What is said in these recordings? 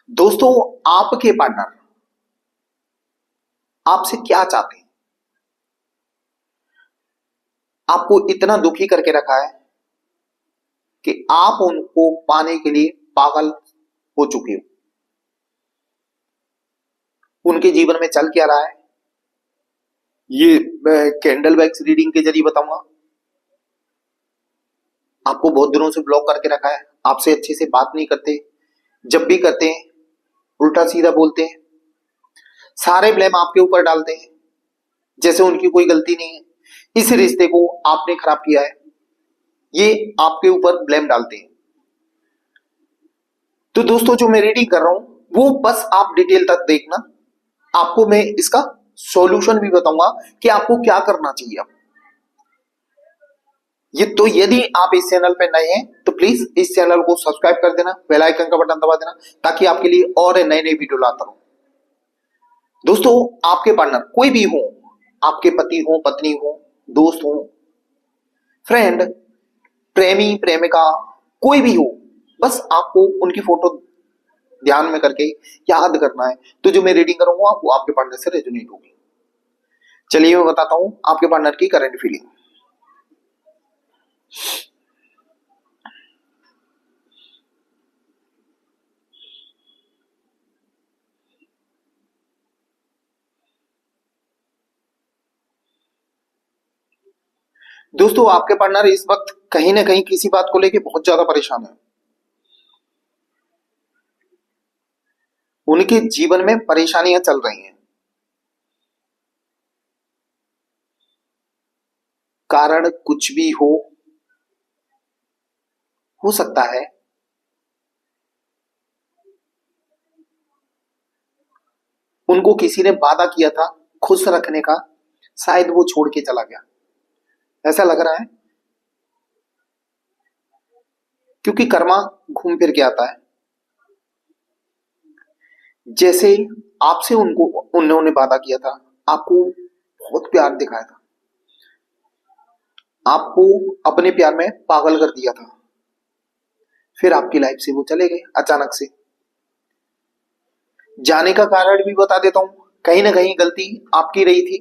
दोस्तों, आपके पार्टनर आपसे क्या चाहते हैं? आपको इतना दुखी करके रखा है कि आप उनको पाने के लिए पागल हो चुके हो। उनके जीवन में चल क्या रहा है ये मैं कैंडल वैक्स रीडिंग के जरिए बताऊंगा। आपको बहुत दिनों से ब्लॉक करके रखा है, आपसे अच्छे से बात नहीं करते, जब भी करते हैं उल्टा सीधा बोलते हैं, सारे ब्लेम आपके ऊपर डालते हैं जैसे उनकी कोई गलती नहीं है। इस रिश्ते को आपने खराब किया है, ये आपके ऊपर ब्लेम डालते हैं। तो दोस्तों, जो मैं रीडिंग कर रहा हूं वो बस आप डिटेल तक देखना, आपको मैं इसका सॉल्यूशन भी बताऊंगा कि आपको क्या करना चाहिए। अब ये तो यदि आप इस चैनल पे नए हैं तो प्लीज इस चैनल को सब्सक्राइब कर देना, बेल आइकन का बटन दबा देना ताकि आपके लिए और नए नए वीडियो लाता रहूं। दोस्तों, आपके पार्टनर कोई भी हो, आपके पति हो, पत्नी हो, दोस्त हो, फ्रेंड, प्रेमी, प्रेमिका, कोई भी हो, बस आपको उनकी फोटो ध्यान में करके याद करना है। तो जो मैं रीडिंग करूंगा वो आपके पार्टनर से रेजोनेट होगी। चलिए मैं बताता हूं आपके पार्टनर की करंट फीलिंग। दोस्तों, आपके पार्टनर इस वक्त कहीं ना कहीं किसी बात को लेकर बहुत ज्यादा परेशान है। उनके जीवन में परेशानियां चल रही हैं। कारण कुछ भी हो सकता है उनको किसी ने वादा किया था खुश रखने का, शायद वो छोड़ के चला गया, ऐसा लग रहा है। क्योंकि कर्मा घूम फिर के आता है। जैसे आपसे उनको उन्होंने वादा किया था, आपको बहुत प्यार दिखाया था, आपको अपने प्यार में पागल कर दिया था, फिर आपकी लाइफ से वो चले गए अचानक से। जाने का कारण भी बता देता हूं, कहीं ना कहीं गलती आपकी रही थी।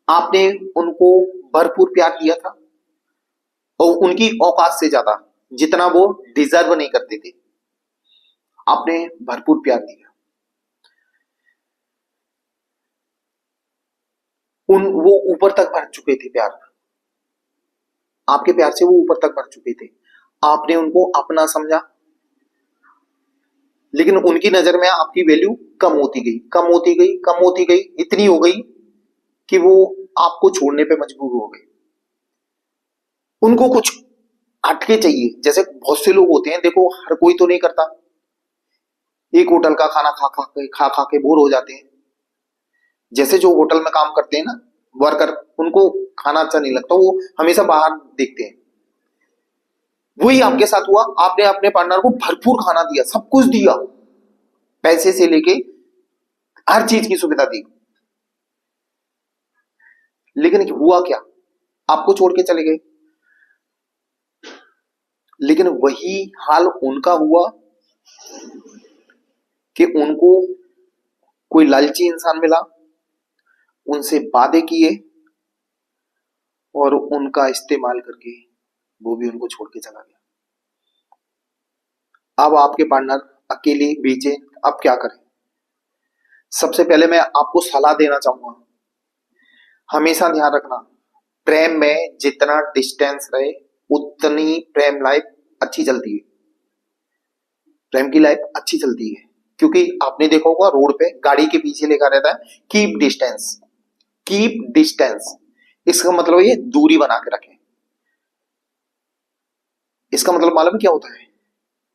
आपने उनको भरपूर प्यार दिया था और उनकी औकात से ज्यादा, जितना वो डिजर्व नहीं करते थे, आपने भरपूर प्यार दिया। वो ऊपर तक भर चुके थे प्यार, आपके प्यार से वो ऊपर तक भर चुके थे। आपने उनको अपना समझा, लेकिन उनकी नजर में आपकी वैल्यू कम होती गई, कम होती गई, कम होती गई, इतनी हो गई कि वो आपको छोड़ने पे मजबूर हो गए। उनको कुछ हटके चाहिए। जैसे बहुत से लोग होते हैं, देखो हर कोई तो नहीं करता, एक होटल का खाना खा खा के बोर हो जाते हैं। जैसे जो होटल में काम करते हैं ना वर्कर, उनको खाना अच्छा नहीं लगता, वो हमेशा बाहर देखते हैं। वही आपके साथ हुआ, आपने अपने पार्टनर को भरपूर खाना दिया, सब कुछ दिया, पैसे से लेके हर चीज की सुविधा दी, लेकिन हुआ क्या, आपको छोड़ के चले गए। लेकिन वही हाल उनका हुआ कि उनको कोई लालची इंसान मिला, उनसे वादे किए और उनका इस्तेमाल करके वो भी उनको छोड़ के चला गया। अब आपके पार्टनर अकेले बेचैन, अब क्या करें। सबसे पहले मैं आपको सलाह देना चाहूंगा, हमेशा ध्यान रखना, प्रेम में जितना डिस्टेंस रहे उतनी प्रेम लाइफ अच्छी चलती है, प्रेम की लाइफ अच्छी चलती है। क्योंकि आपने देखा होगा रोड पे गाड़ी के पीछे लिखा रहता है कीप डिस्टेंस, कीप डिस्टेंस। इसका मतलब ये दूरी बना के रखें। इसका मतलब मालूम है क्या होता है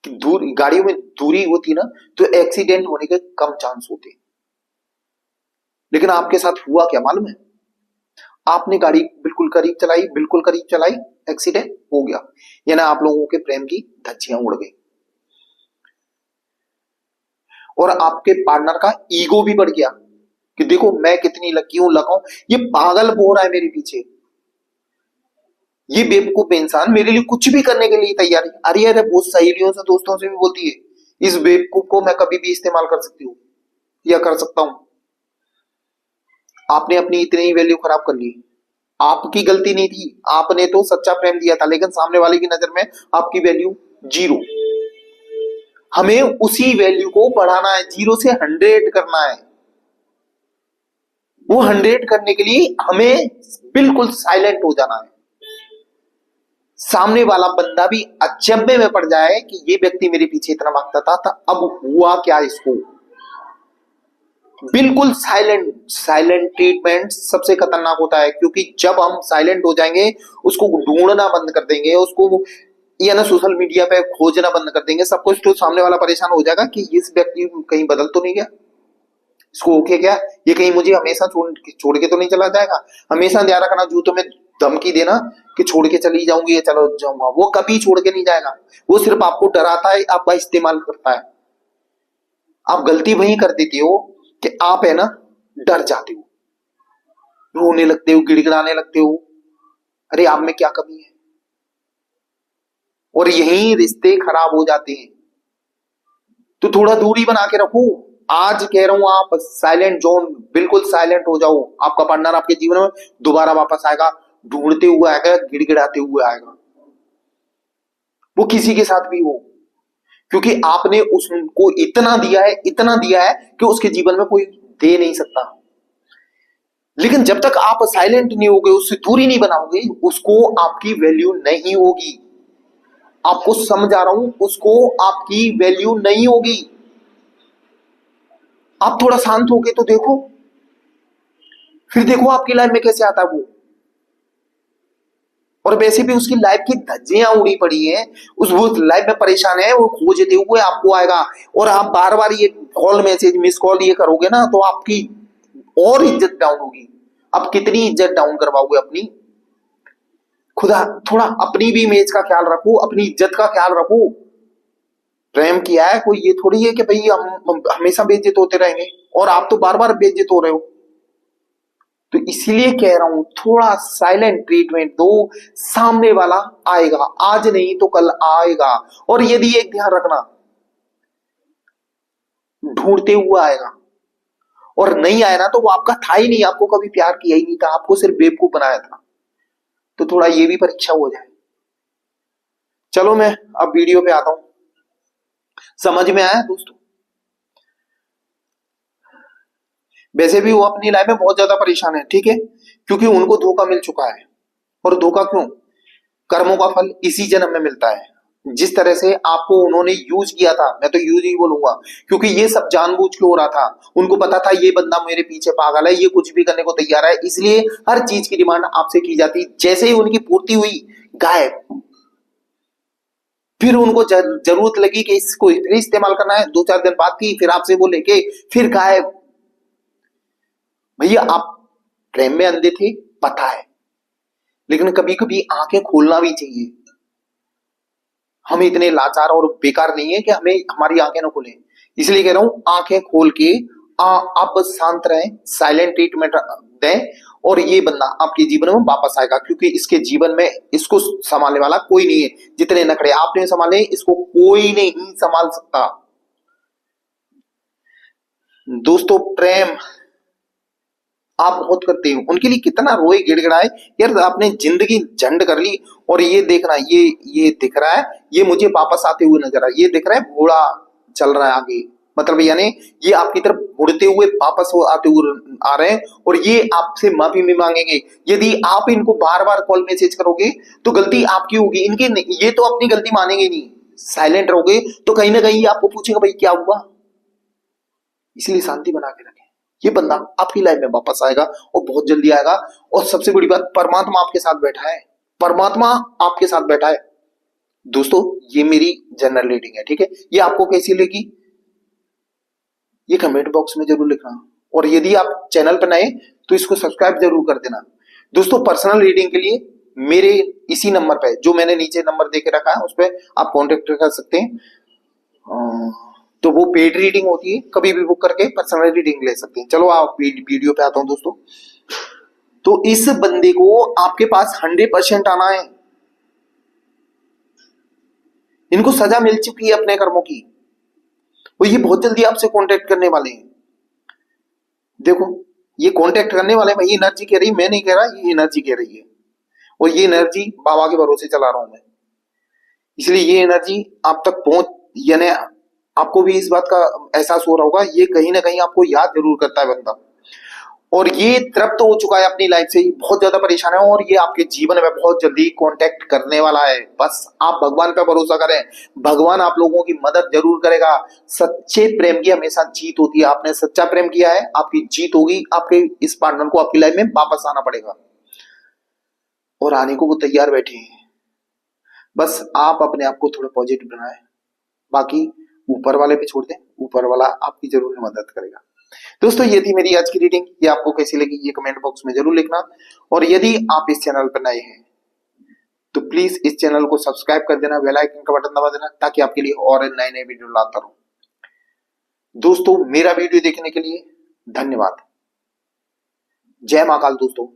कि दूर गाड़ियों में दूरी होती ना तो एक्सीडेंट होने के कम चांस होते। लेकिन आपके साथ हुआ क्या मालूम है, आपने गाड़ी बिल्कुल करीब चलाई, बिल्कुल करीब चलाई, एक्सीडेंट हो गया, यानी आप लोगों के प्रेम की धज्जियां उड़ गई और आपके पार्टनर का ईगो भी बढ़ गया कि देखो मैं कितनी लकी हूं, लगाऊं, ये पागल हो रहा है मेरे पीछे, ये बेवकूफ इंसान मेरे लिए कुछ भी करने के लिए तैयार है। अरे अरे, बहुत सहेलियों से दोस्तों से भी बोलती है इस बेवकूफ को मैं कभी भी इस्तेमाल कर सकती हूँ या कर सकता हूं। आपने अपनी इतनी ही वैल्यू खराब कर ली। आपकी गलती नहीं थी, आपने तो सच्चा प्रेम दिया था, लेकिन सामने वाले की नजर में आपकी वैल्यू 0। हमें उसी वैल्यू को बढ़ाना है, 0 से 100 करना है। वो 100 करने के लिए हमें बिल्कुल साइलेंट हो जाना है। सामने वाला बंदा भी अचंभे में पड़ जाए कि ये व्यक्ति मेरे पीछे इतना भागता था, अब हुआ क्या इसको। बिल्कुल साइलेंट। साइलेंट ट्रीटमेंट सबसे खतरनाक होता है, क्योंकि जब हम साइलेंट हो जाएंगे, उसको ढूंढना बंद कर देंगे, उसको या ना सोशल मीडिया पे खोजना बंद कर देंगे, सब कुछ, तो सामने वाला परेशान हो जाएगा कि इस व्यक्ति कहीं बदल तो नहीं गया, इसको ओके क्या, ये कहीं मुझे हमेशा छोड़ के तो नहीं चला जाएगा। हमेशा ध्यान रखना, जो तुम्हें धमकी देना कि छोड़ के चली जाऊंगी या चलो जाऊंगा, वो कभी छोड़ के नहीं जाएगा। वो सिर्फ आपको डराता है, आपका इस्तेमाल करता है। आप गलती वही कर देते हो कि आप है ना डर जाते हो, रोने लगते हो, गिड़गिड़ाने लगते हो, अरे आप में क्या कमी है, और यही रिश्ते खराब हो जाते हैं। तो थोड़ा दूरी बना के रखो। आज कह रहा हूं, आप साइलेंट जोन, बिल्कुल साइलेंट हो जाओ। आपका पार्टनर आपके जीवन में दोबारा वापस आएगा, ढूंढते हुए आएगा, गिड़गिड़ाते हुए आएगा, वो किसी के साथ भी हो, क्योंकि आपने उसको इतना दिया है, इतना दिया है कि उसके जीवन में कोई दे नहीं सकता। लेकिन जब तक आप साइलेंट नहीं होगे, उससे दूरी नहीं बनाओगे, उसको आपकी वैल्यू नहीं होगी। आपको समझा रहा हूं, उसको आपकी वैल्यू नहीं होगी। आप थोड़ा शांत होके तो देखो, फिर देखो आपकी लाइफ में कैसे आता है वो। और वैसे भी उसकी लाइफ की धज्जियां उड़ी पड़ी हैं, वो लाइफ में परेशान है, वो खोजते हुए आपको आएगा। और आप बार बार ये कॉल मैसेज मिस कॉल ये करोगे ना, तो आपकी और इज्जत डाउन होगी। आप कितनी इज्जत डाउन करवाओगे अपनी। खुदा थोड़ा अपनी भी इमेज का ख्याल रखो, अपनी इज्जत का ख्याल रखो। प्रेम किया है कोई ये थोड़ी है कि भाई हम हमेशा बेइज्जत होते रहेंगे, और आप तो बार बार बेइज्जत हो रहे हो। तो इसीलिए कह रहा हूं, थोड़ा साइलेंट ट्रीटमेंट दो, सामने वाला आएगा, आज नहीं तो कल आएगा। और यदि एक ध्यान रखना, ढूंढते हुए आएगा, और नहीं आया ना तो वो आपका था ही नहीं, आपको कभी प्यार किया ही नहीं था, आपको सिर्फ बेवकूफ बनाया था। तो थोड़ा ये भी परीक्षा हो जाए। चलो मैं अब वीडियो पे आता हूं। समझ में आया दोस्तों? वैसे भी वो अपनी लाइफ में बहुत ज्यादा परेशान है, ठीक है, क्योंकि उनको धोखा मिल चुका है। और धोखा क्यों? कर्मों का फल इसी जन्म में मिलता है। जिस तरह से आपको उन्होंने यूज किया था, मैं तो यूज ही बोलूंगा, क्योंकि ये सब जानबूझ के हो रहा था। उनको पता था ये बंदा मेरे पीछे पागल है, ये कुछ भी करने को तैयार है, इसलिए हर चीज की डिमांड आपसे की जाती। जैसे ही उनकी पूर्ति हुई, गायब। फिर उनको जरूरत लगी कि इसको फिर इस्तेमाल करना है, 2-4 दिन बात की, फिर आपसे बोले कि फिर गायब। भैया आप प्रेम में अंधे थे, पता है, लेकिन कभी कभी आंखें खोलना भी चाहिए। हम इतने लाचार और बेकार नहीं है कि हमें हमारी आंखें ना खुलें। इसलिए कह रहा हूं, आंखें खोल के आप बस शांत रहें, साइलेंट ट्रीटमेंट दें, और ये बंदा आपके जीवन में वापस आएगा, क्योंकि इसके जीवन में इसको संभालने वाला कोई नहीं है। जितने नखरे आपने संभाले, इसको कोई नहीं संभाल सकता। दोस्तों, प्रेम आप बहुत करते हो, उनके लिए कितना रोए गिड़गिड़ाए, यार आपने जिंदगी झंड कर ली। और ये देखना, ये दिख रहा है, ये मुझे वापस आते हुए नजर आया, ये दिख रहा है घोड़ा चल रहा है आगे, मतलब यानी ये आपकी तरफ मुड़ते हुए वापस आते हुए आ रहे हैं, और ये आपसे माफी भी मांगेंगे। यदि आप इनको बार बार कॉल मैसेज करोगे तो गलती आपकी होगी, इनकी नहीं। ये तो अपनी गलती मानेंगे नहीं। साइलेंट रहोगे तो कहीं ना कहीं आपको पूछेगा भाई क्या हुआ। इसलिए शांति बना के रखें। ये बंदा आपकी लाइफ में वापस आएगा, और बहुत जल्दी आएगा। और सबसे बड़ी बात, परमात्मा आपके साथ बैठा है, परमात्मा आपके साथ बैठा है। दोस्तों, ये मेरी जनरल रीडिंग है, ठीक है। ये आपको कैसी लगी, ये कमेंट बॉक्स में जरूर लिखना। और यदि आप चैनल पर नए तो इसको सब्सक्राइब जरूर कर देना। दोस्तों, पर्सनल रीडिंग के लिए मेरे इसी नंबर पे, जो मैंने नीचे नंबर देके रखा है, उस पर आप कॉन्टेक्ट कर सकते हैं। तो वो पेड रीडिंग होती है, कभी भी बुक करके पर्सनल रीडिंग ले सकते हैं। चलो आप वीडियो पे आता हूं दोस्तों। तो इस बंदे को आपके पास 100% आना है। इनको सजा मिल चुकी है अपने कर्मों की। और ये बहुत जल्दी आपसे कांटेक्ट करने वाले हैं। देखो, ये कांटेक्ट करने वाले, मैं ये एनर्जी कह रही, मैं नहीं कह रहा, ये एनर्जी कह रही है। और ये एनर्जी बाबा के भरोसे चला रहा हूं मैं, इसलिए ये एनर्जी आप तक पहुंच, यानी आपको भी इस बात का एहसास हो रहा होगा, ये कहीं ना कहीं आपको याद जरूर करता है बंदा। और ये तृप्त हो चुका है अपनी लाइफ से, बहुत ज्यादा परेशान है, और ये आपके जीवन में बहुत जल्दी कांटेक्ट करने वाला है। बस आप भगवान पे भरोसा करें, भगवान आप लोगों की मदद जरूर करेगा। सच्चे प्रेम की हमेशा जीत होती है। आपने सच्चा प्रेम किया है, आपकी जीत होगी। आपके इस पार्टनर को आपकी लाइफ में वापस आना पड़ेगा, और आने को वो तैयार बैठे हैं। बस आप अपने आप को थोड़ा पॉजिटिव बनाएं, बाकी ऊपर वाले पे छोड़ दें, ऊपर वाला आपकी जरूर मदद करेगा। दोस्तों, ये थी मेरी आज की रीडिंग। ये आपको कैसी लगी ये कमेंट बॉक्स में जरूर लिखना। और यदि आप इस चैनल पर नए हैं तो प्लीज इस चैनल को सब्सक्राइब कर देना, बेल आइकन का बटन दबा देना, ताकि आपके लिए और नए नए वीडियो लाता रहूं। दोस्तों, मेरा वीडियो देखने के लिए धन्यवाद। जय महाकाल दोस्तों।